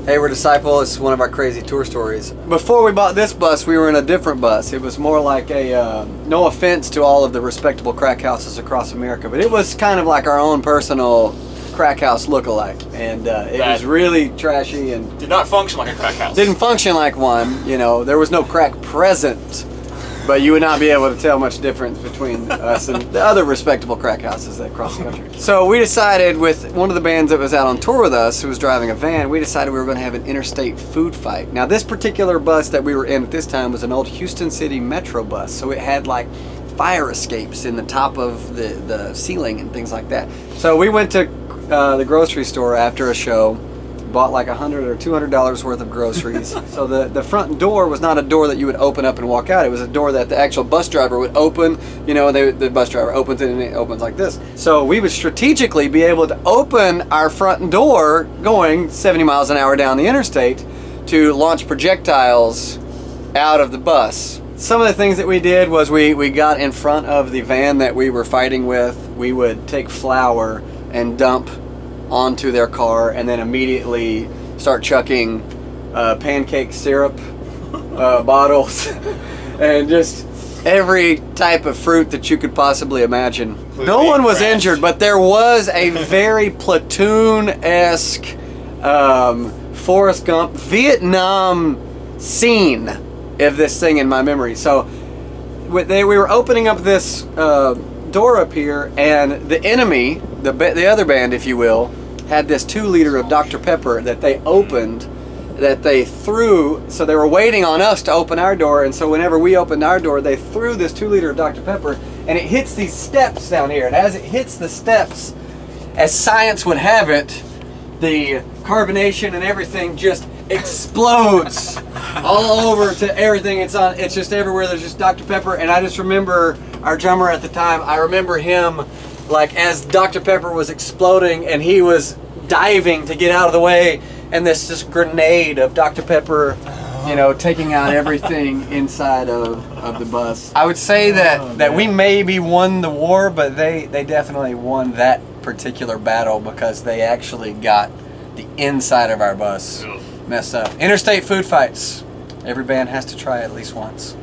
Hey, we're Decyfer. It's one of our crazy tour stories. Before we bought this bus, we were in a different bus. It was more like a, no offense to all of the respectable crack houses across America, but it was kind of like our own personal crack house look-alike. And it was really trashy and... did not function like a crack house. Didn't function like one, you know. There was no crack present, but you would not be able to tell much difference between us and the other respectable crack houses that cross the country. So we decided with one of the bands that was out on tour with us, who was driving a van, we decided we were going to have an interstate food fight. Now this particular bus that we were in at this time was an old Houston City Metro bus, so it had like fire escapes in the top of the ceiling and things like that. So we went to the grocery store after a show, bought like $100 or $200 worth of groceries. So the front door was not a door that you would open up and walk out. It was a door that the actual bus driver would open. You know, the bus driver opens it and it opens like this. So we would strategically be able to open our front door going 70 miles an hour down the interstate to launch projectiles out of the bus. Some of the things that we did was we got in front of the van that we were fighting with. We would take flour and dump onto their car and then immediately start chucking pancake syrup bottles and just every type of fruit that you could possibly imagine. No one was injured, but there was a very platoon-esque Forrest Gump Vietnam scene of this thing in my memory. So we were opening up this door up here, and the enemy, the other band, if you will, had this 2-liter of Dr. Pepper that they opened, that they threw. So they were waiting on us to open our door, and so whenever we opened our door, they threw this 2-liter of Dr. Pepper, and it hits these steps down here. And as it hits the steps, as science would have it, the carbonation and everything just explodes all over to everything. It's just everywhere. There's just Dr. Pepper. And I just remember our drummer at the time, I remember him like as Dr. Pepper was exploding and he was diving to get out of the way, and this grenade of Dr. Pepper, you know, taking out everything inside of the bus. I would say that we maybe won the war, but they definitely won that particular battle because they actually got the inside of our bus messed up. Interstate food fights. Every band has to try at least once.